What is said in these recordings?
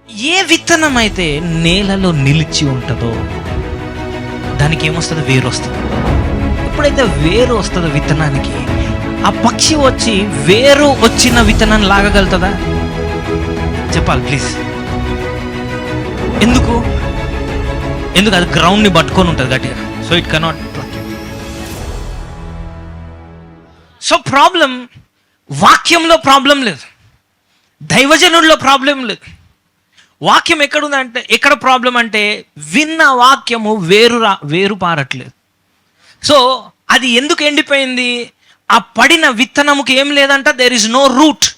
ఏ విత్తనం అయితే నేలలో నిలిచి ఉంటుందో దానికి ఏమొస్తుంది? వేరు వస్తుంది. ఎప్పుడైతే వేరు వస్తుందో విత్తనానికి, ఆ పక్షి వచ్చి వేరు వచ్చిన విత్తనాన్ని లాగగలుగుతుందా? చెప్పాలి ప్లీజ్. ఎందుకు? అది గ్రౌండ్ని పట్టుకొని ఉంటుంది గట్టిగా. So it cannot. So problem వాక్యంలో ప్రాబ్లం లేదు, దైవజనుల్లో ప్రాబ్లం లేదు. వాక్యం ఎక్కడుందంటే, ఎక్కడ ప్రాబ్లం అంటే విన్న వాక్యము వేరు పారట్లేదు. సో అది ఎందుకు ఎండిపోయింది? ఆ పడిన విత్తనముకి ఏం లేదంట, దేర్ ఇస్ నో రూట్.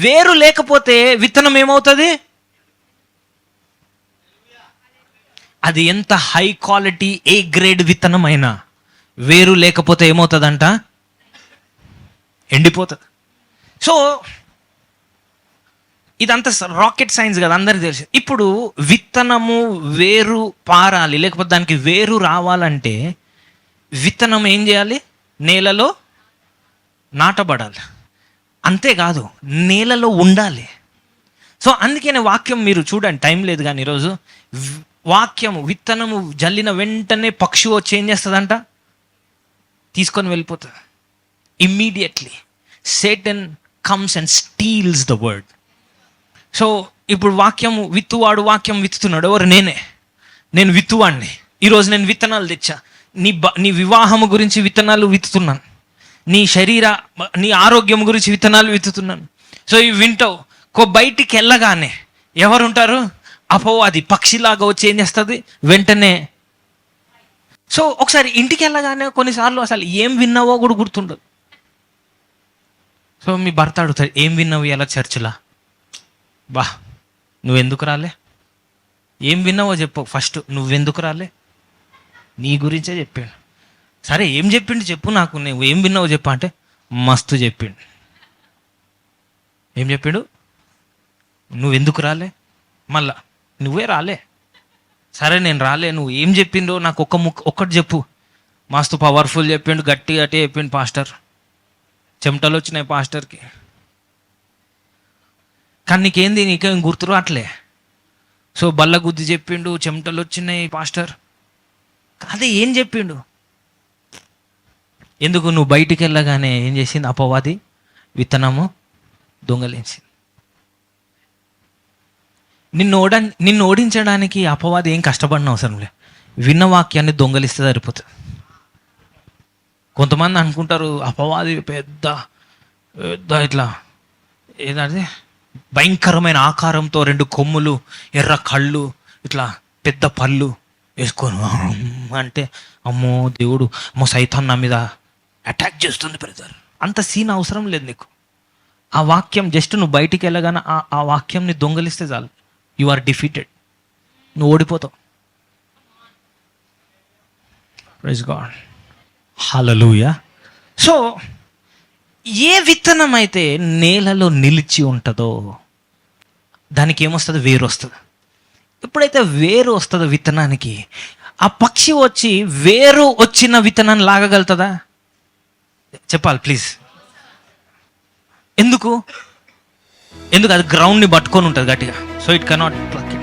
వేరు లేకపోతే విత్తనం ఏమవుతుంది? అది ఎంత హై క్వాలిటీ ఏ గ్రేడ్ విత్తనం అయినా వేరు లేకపోతే ఏమవుతుందంట? ఎండిపోతుంది. సో ఇదంతా రాకెట్ సైన్స్ కదా, అందరికీ తెలుసు. ఇప్పుడు విత్తనము వేరు పారాలి, లేకపోతే దానికి వేరు రావాలంటే విత్తనం ఏం చేయాలి? నేలలో నాటబడాలి. అంతేకాదు, నేలలో ఉండాలి. సో అందుకనే వాక్యం మీరు చూడండి, టైం లేదు కానీ ఈరోజు వాక్యము విత్తనము జల్లిన వెంటనే పక్షి వచ్చి ఏం చేస్తుందంట? తీసుకొని వెళ్ళిపోతుంది. Immediately Satan comes and steals the word. So ఇప్పుడు వాక్యము విత్తువాడు వాక్యం విత్తుతున్నాడు. ఎవరు? నేను విత్తువాడిని. ఈరోజు నేను విత్తనాలు తెచ్చా. నీ వివాహము గురించి విత్తనాలు విత్తుతున్నాను, నీ ఆరోగ్యం గురించి విత్తనాలు విత్తుతున్నాను. సో ఇవి వింటావు. బయటికి వెళ్ళగానే ఎవరుంటారు? అపవాది పక్షిలాగా వచ్చి ఏం చేస్తుంది వెంటనే. సో ఒకసారి ఇంటికి వెళ్ళగానే కొన్నిసార్లు అసలు ఏం విన్నావో కూడా గుర్తుండదు. సో మీ భర్త అడుగుతాడు, ఏం విన్నావు ఎలా చర్చిలా? నువ్వెందుకు రాలే? ఏం విన్నావో చెప్పు ఫస్ట్. నువ్వెందుకు రాలే? నీ గురించే చెప్పాడు. సరే ఏం చెప్పిండు చెప్పు నాకు, నువ్వు ఏం విన్నావో చెప్పు అంటే మస్తు చెప్పిండు. ఏం చెప్పిండు? నువ్వెందుకు రాలే? మళ్ళా నువ్వే రాలే. సరే నేను రాలే, నువ్వు ఏం చెప్పిండో నాకు ఒక్కటి చెప్పు. మస్తు పవర్ఫుల్ చెప్పిండు, గట్టి చెప్పిండు పాస్టర్. చెమటలు వచ్చినాయి పాస్టర్కి. కానీ నీకేం గుర్తు రావట్లే. సో బల్ల గుద్ది చెప్పిండు, చెమటలు వచ్చినాయి పాస్టర్. అదే ఏం చెప్పిండు? ఎందుకు? నువ్వు బయటికి వెళ్ళగానే ఏం చేసింది అపవాది? విత్తనము దొంగలించింది. నిన్ను ఓడించడానికి అపవాది ఏం కష్టపడిన అవసరం లే, విన్న వాక్యాన్ని దొంగలిస్తే సరిపోతుంది. కొంతమంది అనుకుంటారు అపవాది పెద్ద ఇట్లా ఏదంటే భయంకరమైన ఆకారంతో 2 కొమ్ములు, ఎర్ర కళ్ళు, ఇట్లా పెద్ద పళ్ళు వేసుకొని అంటే అమ్మో దేవుడు, అమ్మో సైతాన్ నా మీద అటాక్ చేస్తుంది బ్రదర్. అంత సీన్ అవసరం లేదు నీకు. ఆ వాక్యం జస్ట్ నువ్వు బయటికి వెళ్ళగానే ఆ వాక్యంని దొంగలిస్తే చాలు, యు ఆర్ డిఫీటెడ్. నువ్వు ఓడిపోతావు. Praise God, hallelujah. సో ఏ విత్తనం అయితే నేలలో నిలిచి ఉంటుందో దానికి ఏమొస్తుంది? వేరు వస్తుంది. ఎప్పుడైతే వేరు వస్తుందో విత్తనానికి, ఆ పక్షి వచ్చి వేరు వచ్చిన విత్తనాన్ని లాగగలుగుతుందా? చెప్పాలి ప్లీజ్. ఎందుకు? అది గ్రౌండ్ని పట్టుకొని ఉంటుంది గట్టిగా. So it cannot pluck it.